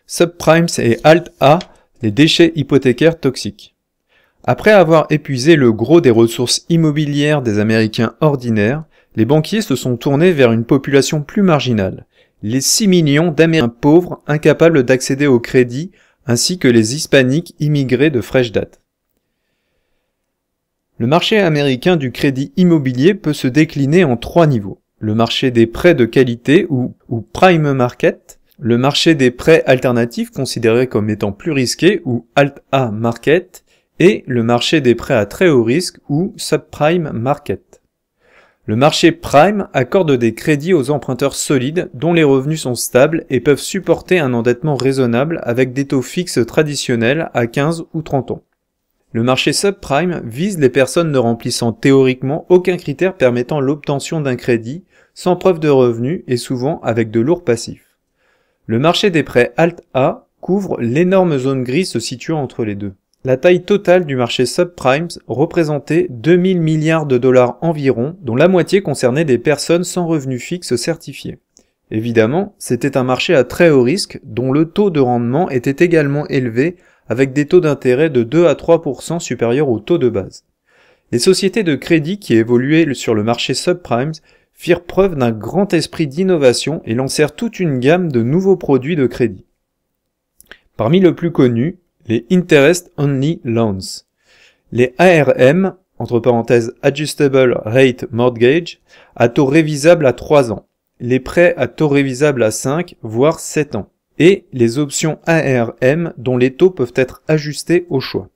subprimes et Alt-A, les déchets hypothécaires toxiques. Après avoir épuisé le gros des ressources immobilières des Américains ordinaires, les banquiers se sont tournés vers une population plus marginale, les 6 millions d'Américains pauvres incapables d'accéder au crédit, ainsi que les hispaniques immigrés de fraîche date. Le marché américain du crédit immobilier peut se décliner en 3 niveaux. Le marché des prêts de qualité ou prime market, le marché des prêts alternatifs considérés comme étant plus risqués ou Alt-A market, et le marché des prêts à très haut risque ou subprime market. Le marché prime accorde des crédits aux emprunteurs solides dont les revenus sont stables et peuvent supporter un endettement raisonnable avec des taux fixes traditionnels à 15 ou 30 ans. Le marché subprime vise les personnes ne remplissant théoriquement aucun critère permettant l'obtention d'un crédit, sans preuve de revenus et souvent avec de lourds passifs. Le marché des prêts Alt-A couvre l'énorme zone grise se situant entre les deux. La taille totale du marché subprimes représentait 2000 milliards de dollars environ, dont la moitié concernait des personnes sans revenus fixes certifiés. Évidemment, c'était un marché à très haut risque, dont le taux de rendement était également élevé, avec des taux d'intérêt de 2 à 3% supérieurs au taux de base. Les sociétés de crédit qui évoluaient sur le marché subprimes firent preuve d'un grand esprit d'innovation et lancèrent toute une gamme de nouveaux produits de crédit. Parmi les plus connus, les Interest Only Loans, les ARM, entre parenthèses Adjustable Rate Mortgage, à taux révisable à 3 ans, les prêts à taux révisable à 5, voire 7 ans, et les options ARM dont les taux peuvent être ajustés au choix.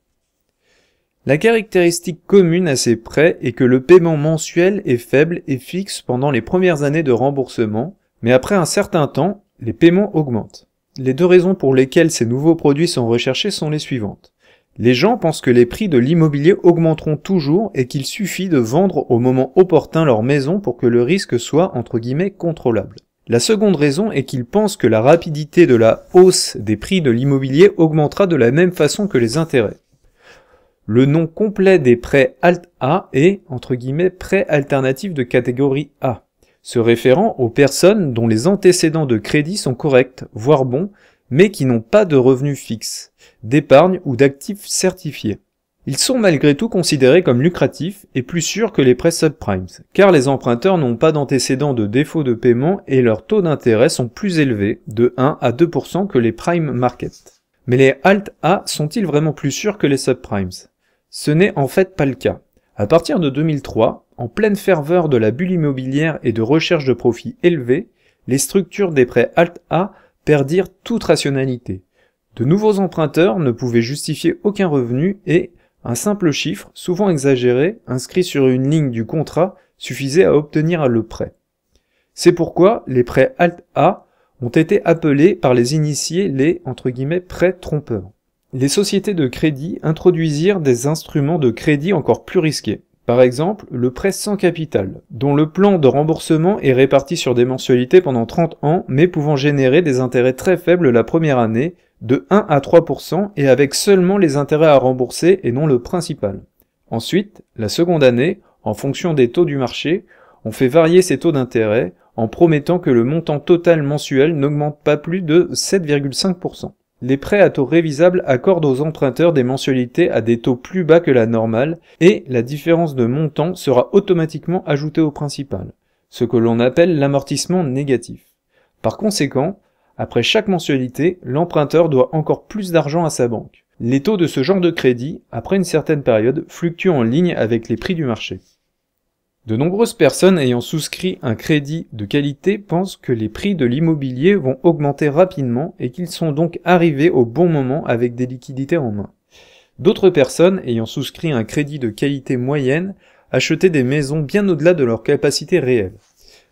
La caractéristique commune à ces prêts est que le paiement mensuel est faible et fixe pendant les premières années de remboursement, mais après un certain temps, les paiements augmentent. Les 2 raisons pour lesquelles ces nouveaux produits sont recherchés sont les suivantes. Les gens pensent que les prix de l'immobilier augmenteront toujours et qu'il suffit de vendre au moment opportun leur maison pour que le risque soit, entre guillemets, contrôlable. La seconde raison est qu'ils pensent que la rapidité de la hausse des prix de l'immobilier augmentera de la même façon que les intérêts. Le nom complet des prêts Alt-A est, entre guillemets, prêts alternatifs de catégorie A, se référant aux personnes dont les antécédents de crédit sont corrects, voire bons, mais qui n'ont pas de revenus fixes, d'épargne ou d'actifs certifiés. Ils sont malgré tout considérés comme lucratifs et plus sûrs que les prêts subprimes, car les emprunteurs n'ont pas d'antécédents de défaut de paiement et leurs taux d'intérêt sont plus élevés, de 1 à 2% que les prime market. Mais les Alt-A sont-ils vraiment plus sûrs que les subprimes? Ce n'est en fait pas le cas. À partir de 2003, en pleine ferveur de la bulle immobilière et de recherche de profits élevés, les structures des prêts Alt-A perdirent toute rationalité. De nouveaux emprunteurs ne pouvaient justifier aucun revenu et un simple chiffre, souvent exagéré, inscrit sur une ligne du contrat, suffisait à obtenir le prêt. C'est pourquoi les prêts Alt-A ont été appelés par les initiés les « prêts trompeurs ». Les sociétés de crédit introduisirent des instruments de crédit encore plus risqués. Par exemple, le prêt sans capital, dont le plan de remboursement est réparti sur des mensualités pendant 30 ans, mais pouvant générer des intérêts très faibles la première année, de 1 à 3% et avec seulement les intérêts à rembourser et non le principal. Ensuite, la seconde année, en fonction des taux du marché, on fait varier ces taux d'intérêt en promettant que le montant total mensuel n'augmente pas plus de 7,5%. Les prêts à taux révisables accordent aux emprunteurs des mensualités à des taux plus bas que la normale et la différence de montant sera automatiquement ajoutée au principal, ce que l'on appelle l'amortissement négatif. Par conséquent, après chaque mensualité, l'emprunteur doit encore plus d'argent à sa banque. Les taux de ce genre de crédit, après une certaine période, fluctuent en ligne avec les prix du marché. De nombreuses personnes ayant souscrit un crédit de qualité pensent que les prix de l'immobilier vont augmenter rapidement et qu'ils sont donc arrivés au bon moment avec des liquidités en main. D'autres personnes ayant souscrit un crédit de qualité moyenne achetaient des maisons bien au-delà de leur capacité réelle.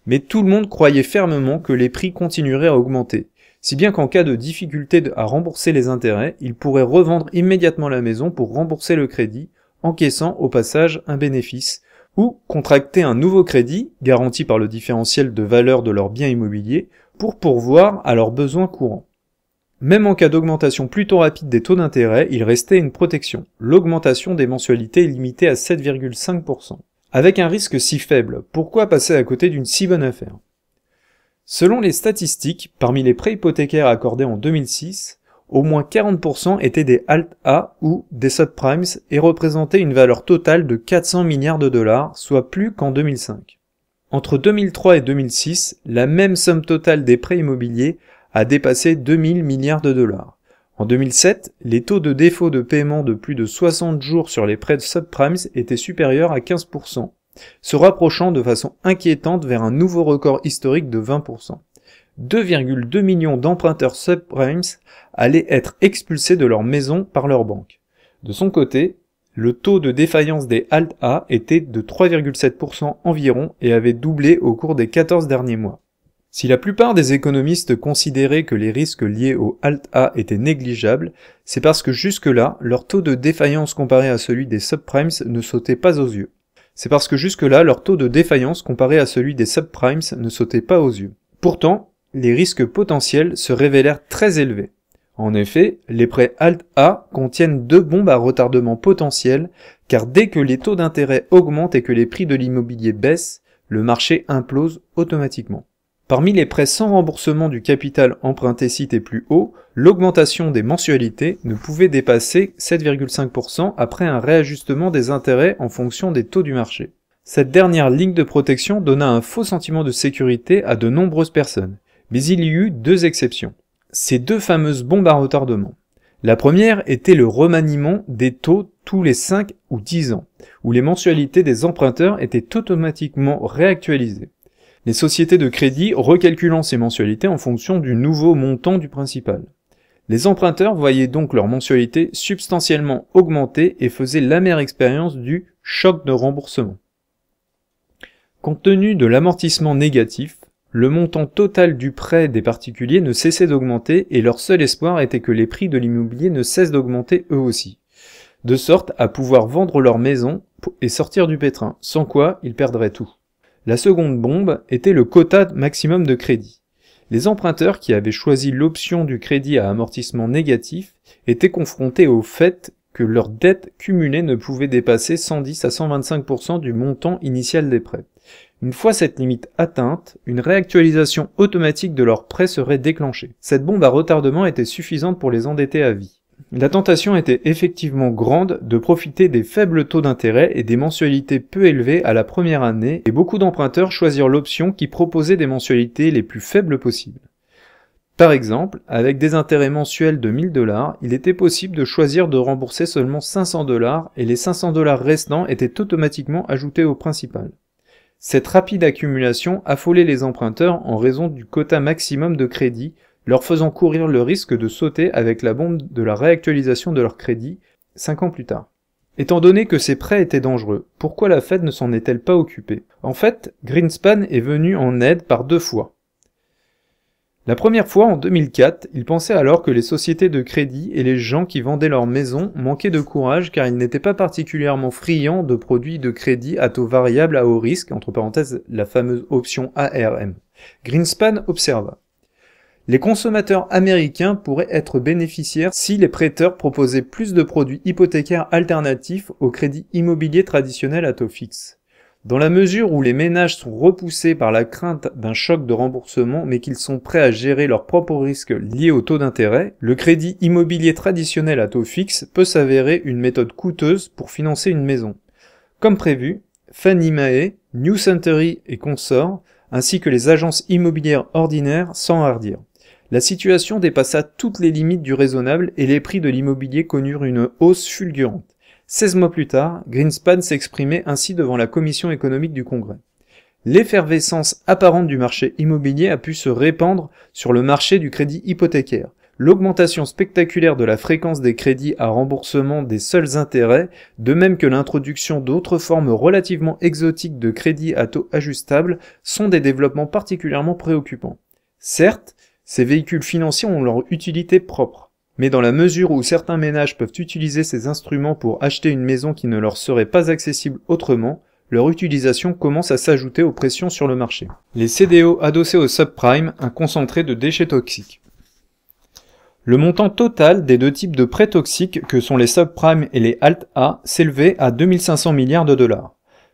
Mais tout le monde croyait fermement que les prix continueraient à augmenter, si bien qu'en cas de difficulté à rembourser les intérêts, ils pourraient revendre immédiatement la maison pour rembourser le crédit, encaissant au passage un bénéfice, ou contracter un nouveau crédit, garanti par le différentiel de valeur de leurs biens immobiliers, pour pourvoir à leurs besoins courants. Même en cas d'augmentation plutôt rapide des taux d'intérêt, il restait une protection. L'augmentation des mensualités est limitée à 7,5%. Avec un risque si faible, pourquoi passer à côté d'une si bonne affaire? Selon les statistiques, parmi les prêts hypothécaires accordés en 2006, au moins 40% étaient des Alt-A ou des subprimes et représentaient une valeur totale de 400 milliards de dollars, soit plus qu'en 2005. Entre 2003 et 2006, la même somme totale des prêts immobiliers a dépassé 2000 milliards de dollars. En 2007, les taux de défaut de paiement de plus de 60 jours sur les prêts de subprimes étaient supérieurs à 15%, se rapprochant de façon inquiétante vers un nouveau record historique de 20%. 2,2 millions d'emprunteurs subprimes allaient être expulsés de leur maison par leur banque. De son côté, le taux de défaillance des Alt-A était de 3,7% environ et avait doublé au cours des 14 derniers mois. Si la plupart des économistes considéraient que les risques liés aux Alt-A étaient négligeables, c'est parce que jusque-là, leur taux de défaillance comparé à celui des subprimes ne sautait pas aux yeux. Pourtant, les risques potentiels se révélèrent très élevés. En effet, les prêts Alt-A contiennent deux bombes à retardement potentielles, car dès que les taux d'intérêt augmentent et que les prix de l'immobilier baissent, le marché implose automatiquement. Parmi les prêts sans remboursement du capital emprunté cité plus haut, l'augmentation des mensualités ne pouvait dépasser 7,5% après un réajustement des intérêts en fonction des taux du marché. Cette dernière ligne de protection donna un faux sentiment de sécurité à de nombreuses personnes, mais il y eut deux exceptions. Ces deux fameuses bombes à retardement. La première était le remaniement des taux tous les 5 ou 10 ans, où les mensualités des emprunteurs étaient automatiquement réactualisées. Les sociétés de crédit recalculant ces mensualités en fonction du nouveau montant du principal. Les emprunteurs voyaient donc leurs mensualités substantiellement augmenter et faisaient l'amère expérience du choc de remboursement. Compte tenu de l'amortissement négatif, le montant total du prêt des particuliers ne cessait d'augmenter et leur seul espoir était que les prix de l'immobilier ne cessent d'augmenter eux aussi, de sorte à pouvoir vendre leur maison et sortir du pétrin, sans quoi ils perdraient tout. La seconde bombe était le quota maximum de crédit. Les emprunteurs qui avaient choisi l'option du crédit à amortissement négatif étaient confrontés au fait que leur dette cumulée ne pouvait dépasser 110 à 125% du montant initial des prêts. Une fois cette limite atteinte, une réactualisation automatique de leurs prêts serait déclenchée. Cette bombe à retardement était suffisante pour les endetter à vie. La tentation était effectivement grande de profiter des faibles taux d'intérêt et des mensualités peu élevées à la première année, et beaucoup d'emprunteurs choisirent l'option qui proposait des mensualités les plus faibles possibles. Par exemple, avec des intérêts mensuels de 1000 $, il était possible de choisir de rembourser seulement 500 $ et les 500 $ restants étaient automatiquement ajoutés au principal. Cette rapide accumulation affolait les emprunteurs en raison du quota maximum de crédit, leur faisant courir le risque de sauter avec la bombe de la réactualisation de leur crédit 5 ans plus tard. Étant donné que ces prêts étaient dangereux, pourquoi la Fed ne s'en est-elle pas occupée? En fait, Greenspan est venu en aide par deux fois. La première fois, en 2004, il pensait alors que les sociétés de crédit et les gens qui vendaient leurs maisons manquaient de courage car ils n'étaient pas particulièrement friands de produits de crédit à taux variable à haut risque, entre parenthèses la fameuse option ARM. Greenspan observa: les consommateurs américains pourraient être bénéficiaires si les prêteurs proposaient plus de produits hypothécaires alternatifs au crédit immobilier traditionnel à taux fixe. Dans la mesure où les ménages sont repoussés par la crainte d'un choc de remboursement mais qu'ils sont prêts à gérer leurs propres risques liés au taux d'intérêt, le crédit immobilier traditionnel à taux fixe peut s'avérer une méthode coûteuse pour financer une maison. Comme prévu, Fannie Mae, New Century et consorts, ainsi que les agences immobilières ordinaires s'enhardirent. La situation dépassa toutes les limites du raisonnable et les prix de l'immobilier connurent une hausse fulgurante. 16 mois plus tard, Greenspan s'exprimait ainsi devant la Commission économique du Congrès. L'effervescence apparente du marché immobilier a pu se répandre sur le marché du crédit hypothécaire. L'augmentation spectaculaire de la fréquence des crédits à remboursement des seuls intérêts, de même que l'introduction d'autres formes relativement exotiques de crédits à taux ajustables, sont des développements particulièrement préoccupants. Certes, ces véhicules financiers ont leur utilité propre. Mais dans la mesure où certains ménages peuvent utiliser ces instruments pour acheter une maison qui ne leur serait pas accessible autrement, leur utilisation commence à s'ajouter aux pressions sur le marché. Les CDO adossés au subprime, un concentré de déchets toxiques. Le montant total des deux types de prêts toxiques que sont les subprimes et les Alt-A s'élevait à 2500 milliards de $.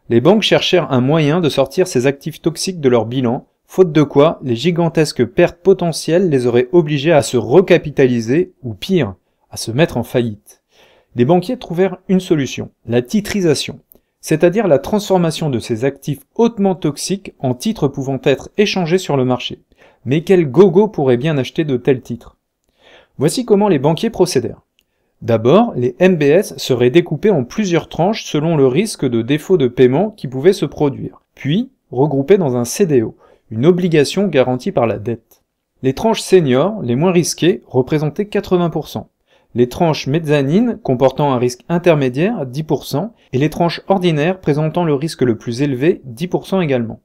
Les banques cherchèrent un moyen de sortir ces actifs toxiques de leur bilan, faute de quoi les gigantesques pertes potentielles les auraient obligés à se recapitaliser, ou pire, à se mettre en faillite. Les banquiers trouvèrent une solution, la titrisation, c'est-à-dire la transformation de ces actifs hautement toxiques en titres pouvant être échangés sur le marché. Mais quel gogo pourrait bien acheter de tels titres? Voici comment les banquiers procédèrent. D'abord, les MBS seraient découpés en plusieurs tranches selon le risque de défaut de paiement qui pouvait se produire, puis regroupés dans un CDO, une obligation garantie par la dette. Les tranches seniors, les moins risquées, représentaient 80%, les tranches mezzanines comportant un risque intermédiaire, 10%, et les tranches ordinaires présentant le risque le plus élevé, 10% également.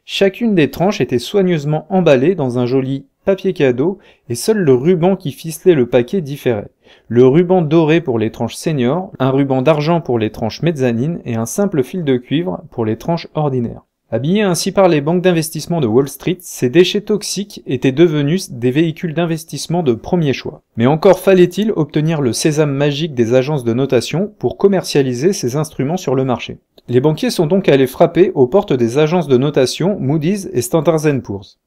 Chacune des tranches était soigneusement emballée dans un joli papier cadeau et seul le ruban qui ficelait le paquet différait. Le ruban doré pour les tranches seniors, un ruban d'argent pour les tranches mezzanines et un simple fil de cuivre pour les tranches ordinaires. Habillés ainsi par les banques d'investissement de Wall Street, ces déchets toxiques étaient devenus des véhicules d'investissement de premier choix. Mais encore fallait-il obtenir le sésame magique des agences de notation pour commercialiser ces instruments sur le marché. Les banquiers sont donc allés frapper aux portes des agences de notation Moody's et Standard & Poor's.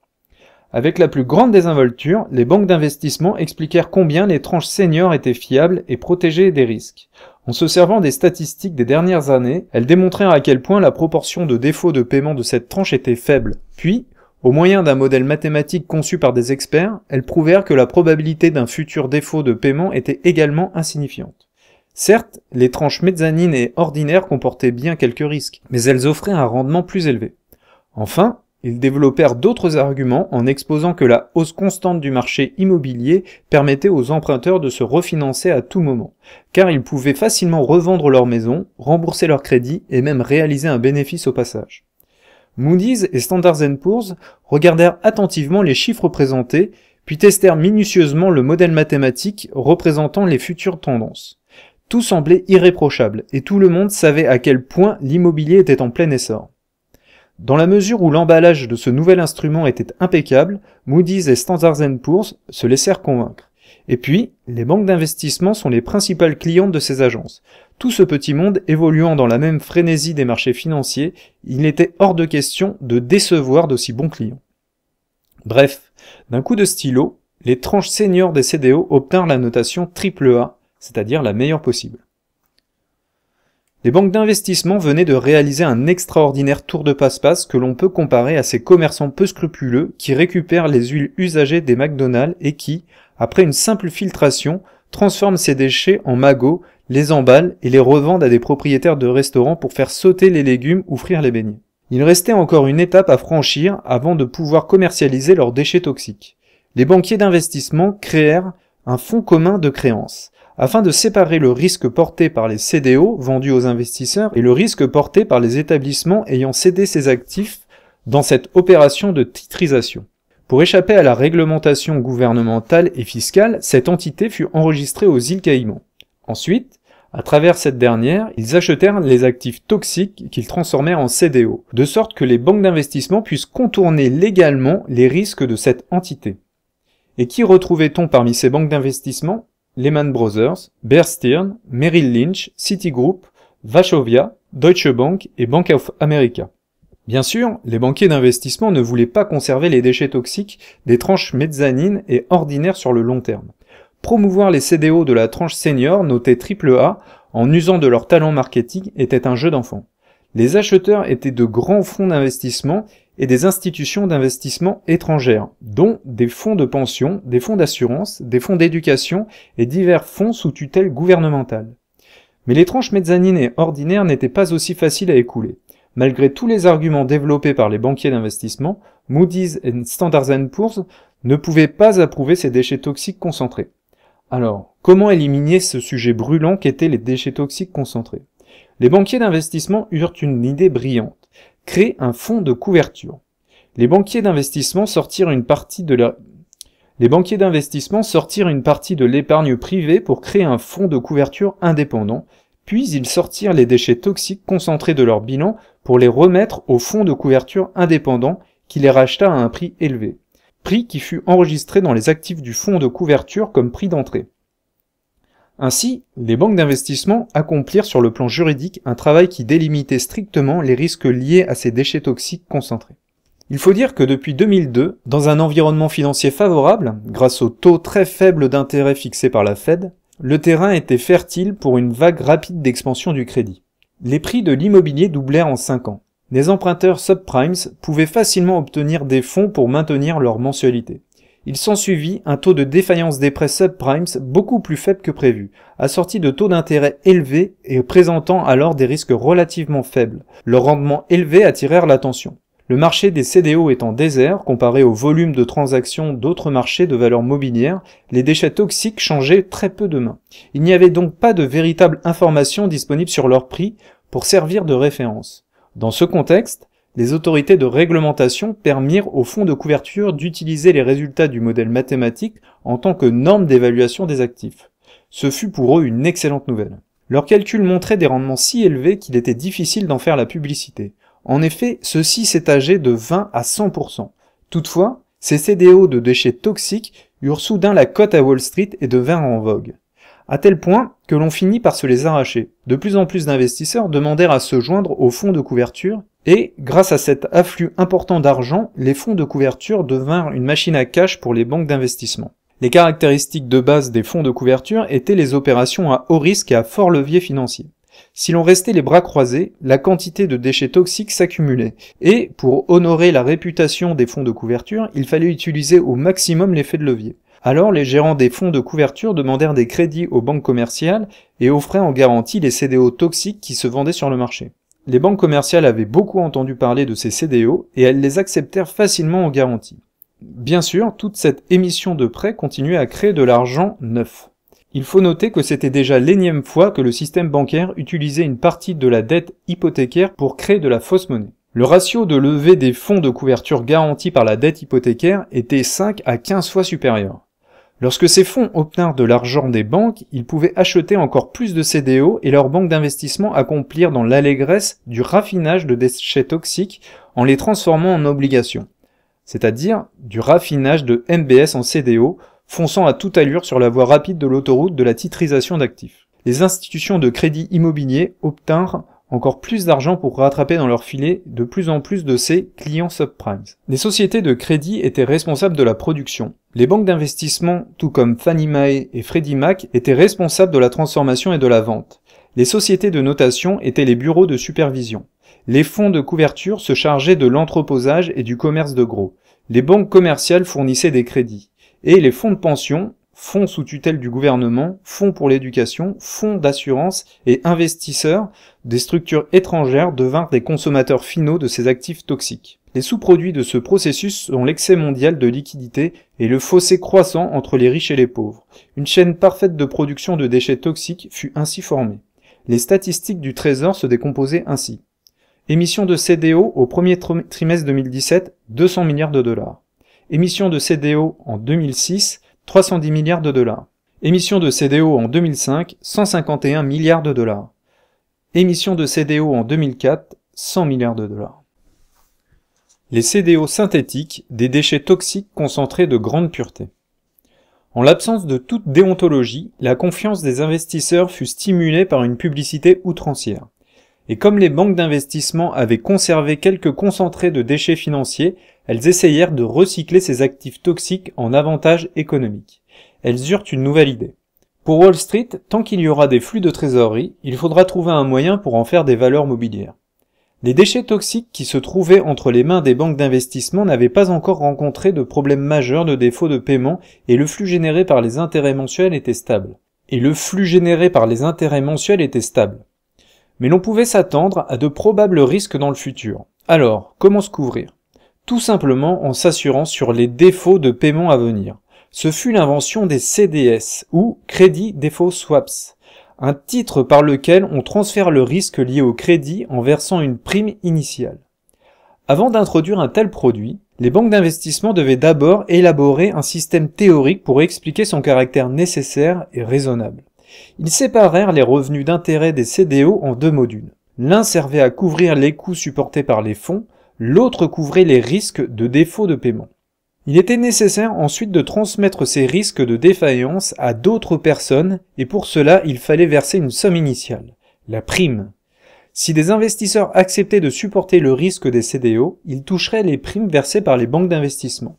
Avec la plus grande désinvolture, les banques d'investissement expliquèrent combien les tranches seniors étaient fiables et protégées des risques. En se servant des statistiques des dernières années, elles démontrèrent à quel point la proportion de défauts de paiement de cette tranche était faible. Puis, au moyen d'un modèle mathématique conçu par des experts, elles prouvèrent que la probabilité d'un futur défaut de paiement était également insignifiante. Certes, les tranches mezzanines et ordinaires comportaient bien quelques risques, mais elles offraient un rendement plus élevé. Enfin, ils développèrent d'autres arguments en exposant que la hausse constante du marché immobilier permettait aux emprunteurs de se refinancer à tout moment, car ils pouvaient facilement revendre leur maison, rembourser leur crédit et même réaliser un bénéfice au passage. Moody's et Standard & Poor's regardèrent attentivement les chiffres présentés, puis testèrent minutieusement le modèle mathématique représentant les futures tendances. Tout semblait irréprochable, et tout le monde savait à quel point l'immobilier était en plein essor. Dans la mesure où l'emballage de ce nouvel instrument était impeccable, Moody's et Standard & Poor's se laissèrent convaincre. Et puis, les banques d'investissement sont les principales clientes de ces agences. Tout ce petit monde évoluant dans la même frénésie des marchés financiers, il était hors de question de décevoir d'aussi bons clients. Bref, d'un coup de stylo, les tranches seniors des CDO obtinrent la notation AAA, c'est-à-dire la meilleure possible. Les banques d'investissement venaient de réaliser un extraordinaire tour de passe-passe que l'on peut comparer à ces commerçants peu scrupuleux qui récupèrent les huiles usagées des McDonald's et qui, après une simple filtration, transforment ces déchets en magots, les emballent et les revendent à des propriétaires de restaurants pour faire sauter les légumes ou frire les beignets. Il restait encore une étape à franchir avant de pouvoir commercialiser leurs déchets toxiques. Les banquiers d'investissement créèrent un fonds commun de créances, afin de séparer le risque porté par les CDO vendus aux investisseurs et le risque porté par les établissements ayant cédé ces actifs dans cette opération de titrisation. Pour échapper à la réglementation gouvernementale et fiscale, cette entité fut enregistrée aux îles Caïmans. Ensuite, à travers cette dernière, ils achetèrent les actifs toxiques qu'ils transformèrent en CDO, de sorte que les banques d'investissement puissent contourner légalement les risques de cette entité. Et qui retrouvait-on parmi ces banques d'investissement? Lehman Brothers, Bear Stearns, Merrill Lynch, Citigroup, Wachovia, Deutsche Bank et Bank of America. Bien sûr, les banquiers d'investissement ne voulaient pas conserver les déchets toxiques des tranches mezzanines et ordinaires sur le long terme. Promouvoir les CDO de la tranche senior notée AAA en usant de leur talent marketing était un jeu d'enfant. Les acheteurs étaient de grands fonds d'investissement et des institutions d'investissement étrangères, dont des fonds de pension, des fonds d'assurance, des fonds d'éducation et divers fonds sous tutelle gouvernementale. Mais les tranches mezzanines et ordinaires n'étaient pas aussi faciles à écouler. Malgré tous les arguments développés par les banquiers d'investissement, Moody's et Standard & Poor's ne pouvaient pas approuver ces déchets toxiques concentrés. Alors, comment éliminer ce sujet brûlant qu'étaient les déchets toxiques concentrés? Les banquiers d'investissement eurent une idée brillante. Créer un fonds de couverture. Les banquiers d'investissement sortirent une partie de l'épargne privée pour créer un fonds de couverture indépendant, puis ils sortirent les déchets toxiques concentrés de leur bilan pour les remettre au fonds de couverture indépendant qui les racheta à un prix élevé. Prix qui fut enregistré dans les actifs du fonds de couverture comme prix d'entrée. Ainsi, les banques d'investissement accomplirent sur le plan juridique un travail qui délimitait strictement les risques liés à ces déchets toxiques concentrés. Il faut dire que depuis 2002, dans un environnement financier favorable, grâce au taux très faible d'intérêt fixé par la Fed, le terrain était fertile pour une vague rapide d'expansion du crédit. Les prix de l'immobilier doublèrent en 5 ans. Les emprunteurs subprimes pouvaient facilement obtenir des fonds pour maintenir leur mensualité. Il s'ensuivit un taux de défaillance des prêts subprimes beaucoup plus faible que prévu, assorti de taux d'intérêt élevés et présentant alors des risques relativement faibles. Leurs rendements élevés attirèrent l'attention. Le marché des CDO étant désert comparé au volume de transactions d'autres marchés de valeurs mobilières, les déchets toxiques changeaient très peu de main. Il n'y avait donc pas de véritable information disponible sur leur prix pour servir de référence. Dans ce contexte, les autorités de réglementation permirent aux fonds de couverture d'utiliser les résultats du modèle mathématique en tant que norme d'évaluation des actifs. Ce fut pour eux une excellente nouvelle. Leurs calculs montraient des rendements si élevés qu'il était difficile d'en faire la publicité. En effet, ceux-ci s'étageaient de 20 à 100%. Toutefois, ces CDO de déchets toxiques eurent soudain la cote à Wall Street et devinrent en vogue. À tel point que l'on finit par se les arracher. De plus en plus d'investisseurs demandèrent à se joindre aux fonds de couverture et, grâce à cet afflux important d'argent, les fonds de couverture devinrent une machine à cash pour les banques d'investissement. Les caractéristiques de base des fonds de couverture étaient les opérations à haut risque et à fort levier financier. Si l'on restait les bras croisés, la quantité de déchets toxiques s'accumulait, et pour honorer la réputation des fonds de couverture, il fallait utiliser au maximum l'effet de levier. Alors les gérants des fonds de couverture demandèrent des crédits aux banques commerciales et offraient en garantie les CDO toxiques qui se vendaient sur le marché. Les banques commerciales avaient beaucoup entendu parler de ces CDO et elles les acceptèrent facilement en garantie. Bien sûr, toute cette émission de prêts continuait à créer de l'argent neuf. Il faut noter que c'était déjà l'énième fois que le système bancaire utilisait une partie de la dette hypothécaire pour créer de la fausse monnaie. Le ratio de levée des fonds de couverture garantis par la dette hypothécaire était 5 à 15 fois supérieur. Lorsque ces fonds obtinrent de l'argent des banques, ils pouvaient acheter encore plus de CDO et leurs banques d'investissement accomplirent dans l'allégresse du raffinage de déchets toxiques en les transformant en obligations, c'est-à-dire du raffinage de MBS en CDO, fonçant à toute allure sur la voie rapide de l'autoroute de la titrisation d'actifs. Les institutions de crédit immobilier obtinrent encore plus d'argent pour rattraper dans leur filet de plus en plus de ces clients subprimes. Les sociétés de crédit étaient responsables de la production. Les banques d'investissement, tout comme Fannie Mae et Freddie Mac, étaient responsables de la transformation et de la vente. Les sociétés de notation étaient les bureaux de supervision. Les fonds de couverture se chargeaient de l'entreposage et du commerce de gros. Les banques commerciales fournissaient des crédits. Et les fonds de pension, fonds sous tutelle du gouvernement, fonds pour l'éducation, fonds d'assurance et investisseurs des structures étrangères devinrent des consommateurs finaux de ces actifs toxiques. Les sous-produits de ce processus sont l'excès mondial de liquidité et le fossé croissant entre les riches et les pauvres. Une chaîne parfaite de production de déchets toxiques fut ainsi formée. Les statistiques du Trésor se décomposaient ainsi. Émission de CDO au premier trimestre 2017, 200 milliards de dollars. Émission de CDO en 2006, 310 milliards de dollars. Émission de CDO en 2005, 151 milliards de dollars. Émission de CDO en 2004, 100 milliards de dollars. Les CDO synthétiques, des déchets toxiques concentrés de grande pureté. En l'absence de toute déontologie, la confiance des investisseurs fut stimulée par une publicité outrancière. Et comme les banques d'investissement avaient conservé quelques concentrés de déchets financiers, elles essayèrent de recycler ces actifs toxiques en avantages économiques. Elles eurent une nouvelle idée. Pour Wall Street, tant qu'il y aura des flux de trésorerie, il faudra trouver un moyen pour en faire des valeurs mobilières. Les déchets toxiques qui se trouvaient entre les mains des banques d'investissement n'avaient pas encore rencontré de problème majeur de défaut de paiement et le flux généré par les intérêts mensuels était stable. Mais l'on pouvait s'attendre à de probables risques dans le futur. Alors, comment se couvrir? Tout simplement en s'assurant sur les défauts de paiement à venir. Ce fut l'invention des CDS, ou Credit Default Swaps, un titre par lequel on transfère le risque lié au crédit en versant une prime initiale. Avant d'introduire un tel produit, les banques d'investissement devaient d'abord élaborer un système théorique pour expliquer son caractère nécessaire et raisonnable. Ils séparèrent les revenus d'intérêt des CDO en deux modules. L'un servait à couvrir les coûts supportés par les fonds, l'autre couvrait les risques de défaut de paiement. Il était nécessaire ensuite de transmettre ces risques de défaillance à d'autres personnes et pour cela il fallait verser une somme initiale, la prime. Si des investisseurs acceptaient de supporter le risque des CDO, ils toucheraient les primes versées par les banques d'investissement.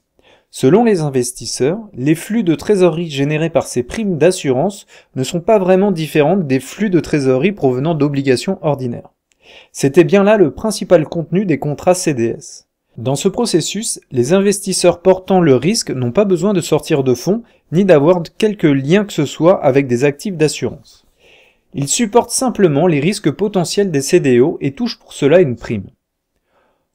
Selon les investisseurs, les flux de trésorerie générés par ces primes d'assurance ne sont pas vraiment différents des flux de trésorerie provenant d'obligations ordinaires. C'était bien là le principal contenu des contrats CDS. Dans ce processus, les investisseurs portant le risque n'ont pas besoin de sortir de fonds, ni d'avoir quelque lien que ce soit avec des actifs d'assurance. Ils supportent simplement les risques potentiels des CDO et touchent pour cela une prime.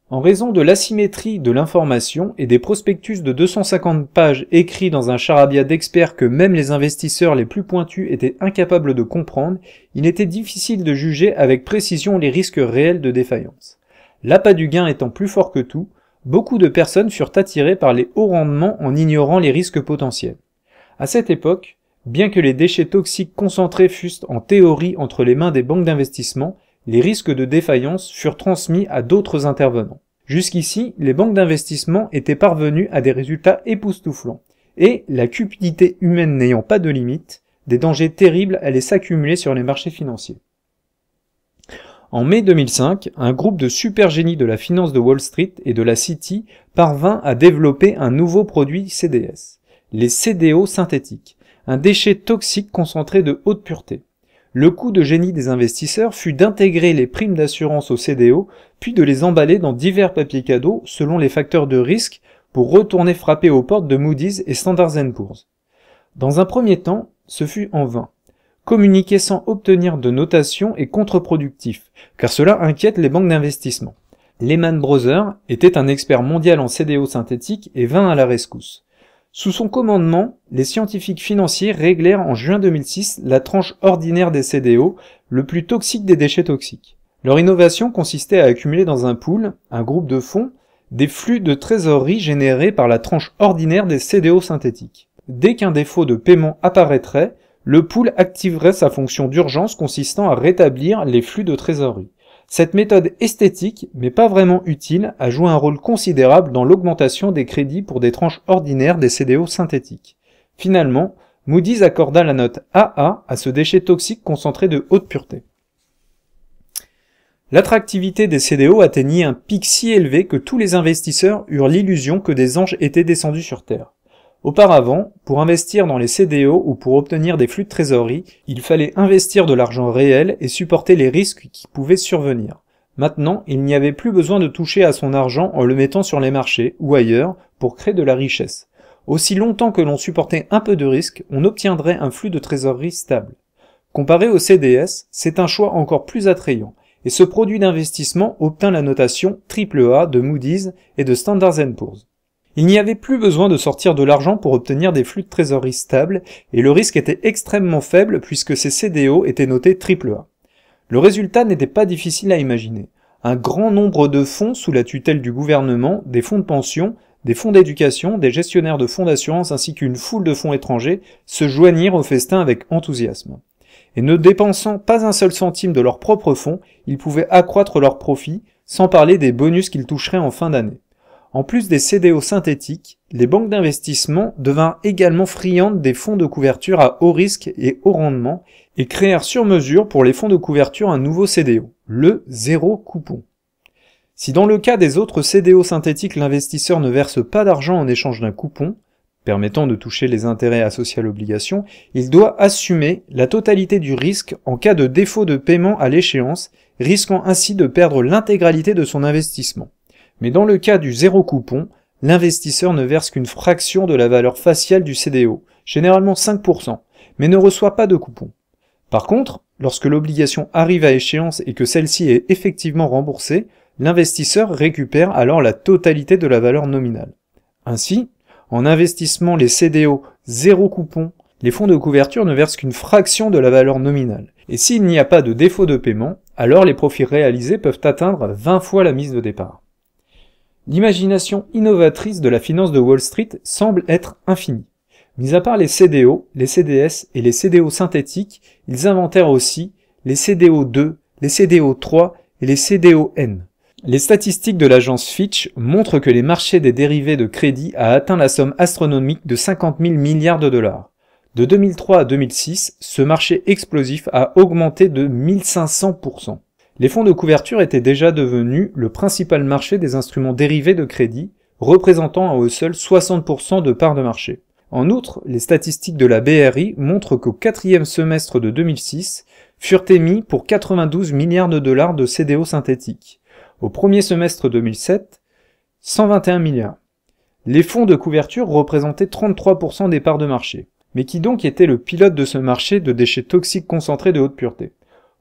En raison de l'asymétrie de l'information et des prospectus de 250 pages écrits dans un charabia d'experts que même les investisseurs les plus pointus étaient incapables de comprendre, il était difficile de juger avec précision les risques réels de défaillance. L'appât du gain étant plus fort que tout, beaucoup de personnes furent attirées par les hauts rendements en ignorant les risques potentiels. À cette époque, bien que les déchets toxiques concentrés fussent en théorie entre les mains des banques d'investissement, les risques de défaillance furent transmis à d'autres intervenants. Jusqu'ici, les banques d'investissement étaient parvenues à des résultats époustouflants, et, la cupidité humaine n'ayant pas de limite, des dangers terribles allaient s'accumuler sur les marchés financiers. En mai 2005, un groupe de super génies de la finance de Wall Street et de la City parvint à développer un nouveau produit CDS, les CDO synthétiques, un déchet toxique concentré de haute pureté. Le coup de génie des investisseurs fut d'intégrer les primes d'assurance au CDO, puis de les emballer dans divers papiers cadeaux selon les facteurs de risque pour retourner frapper aux portes de Moody's et Standard & Poor's. Dans un premier temps, ce fut en vain. Communiquer sans obtenir de notation est contre-productif, car cela inquiète les banques d'investissement. Lehman Brothers était un expert mondial en CDO synthétique et vint à la rescousse. Sous son commandement, les scientifiques financiers réglèrent en juin 2006 la tranche ordinaire des CDO, le plus toxique des déchets toxiques. Leur innovation consistait à accumuler dans un pool, un groupe de fonds, des flux de trésorerie générés par la tranche ordinaire des CDO synthétiques. Dès qu'un défaut de paiement apparaîtrait, le pool activerait sa fonction d'urgence consistant à rétablir les flux de trésorerie. Cette méthode esthétique, mais pas vraiment utile, a joué un rôle considérable dans l'augmentation des crédits pour des tranches ordinaires des CDO synthétiques. Finalement, Moody's accorda la note AA à ce déchet toxique concentré de haute pureté. L'attractivité des CDO atteignit un pic si élevé que tous les investisseurs eurent l'illusion que des anges étaient descendus sur Terre. Auparavant, pour investir dans les CDO ou pour obtenir des flux de trésorerie, il fallait investir de l'argent réel et supporter les risques qui pouvaient survenir. Maintenant, il n'y avait plus besoin de toucher à son argent en le mettant sur les marchés ou ailleurs pour créer de la richesse. Aussi longtemps que l'on supportait un peu de risque, on obtiendrait un flux de trésorerie stable. Comparé au CDS, c'est un choix encore plus attrayant, et ce produit d'investissement obtint la notation AAA de Moody's et de Standard & Poor's. Il n'y avait plus besoin de sortir de l'argent pour obtenir des flux de trésorerie stables, et le risque était extrêmement faible puisque ces CDO étaient notés AAA. Le résultat n'était pas difficile à imaginer. Un grand nombre de fonds sous la tutelle du gouvernement, des fonds de pension, des fonds d'éducation, des gestionnaires de fonds d'assurance ainsi qu'une foule de fonds étrangers se joignirent au festin avec enthousiasme. Et ne dépensant pas un seul centime de leurs propres fonds, ils pouvaient accroître leurs profits, sans parler des bonus qu'ils toucheraient en fin d'année. En plus des CDO synthétiques, les banques d'investissement devinrent également friandes des fonds de couverture à haut risque et haut rendement et créèrent sur mesure pour les fonds de couverture un nouveau CDO, le zéro coupon. Si dans le cas des autres CDO synthétiques l'investisseur ne verse pas d'argent en échange d'un coupon, permettant de toucher les intérêts associés à l'obligation, il doit assumer la totalité du risque en cas de défaut de paiement à l'échéance, risquant ainsi de perdre l'intégralité de son investissement. Mais dans le cas du zéro coupon, l'investisseur ne verse qu'une fraction de la valeur faciale du CDO, généralement 5%, mais ne reçoit pas de coupon. Par contre, lorsque l'obligation arrive à échéance et que celle-ci est effectivement remboursée, l'investisseur récupère alors la totalité de la valeur nominale. Ainsi, en investissement les CDO zéro coupon, les fonds de couverture ne versent qu'une fraction de la valeur nominale. Et s'il n'y a pas de défaut de paiement, alors les profits réalisés peuvent atteindre 20 fois la mise de départ. L'imagination innovatrice de la finance de Wall Street semble être infinie. Mis à part les CDO, les CDS et les CDO synthétiques, ils inventèrent aussi les CDO2, les CDO3 et les CDON. Les statistiques de l'agence Fitch montrent que les marchés des dérivés de crédit a atteint la somme astronomique de 50 000 milliards de dollars. De 2003 à 2006, ce marché explosif a augmenté de 1500%. Les fonds de couverture étaient déjà devenus le principal marché des instruments dérivés de crédit, représentant à eux seuls 60% de parts de marché. En outre, les statistiques de la BRI montrent qu'au quatrième semestre de 2006, furent émis pour 92 milliards de dollars de CDO synthétiques. Au premier semestre 2007, 121 milliards. Les fonds de couverture représentaient 33% des parts de marché. Mais qui donc était le pilote de ce marché de déchets toxiques concentrés de haute pureté?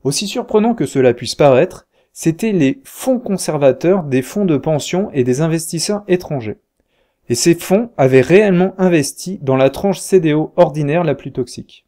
Aussi surprenant que cela puisse paraître, c'étaient les fonds conservateurs des fonds de pension et des investisseurs étrangers. Et ces fonds avaient réellement investi dans la tranche CDO ordinaire la plus toxique.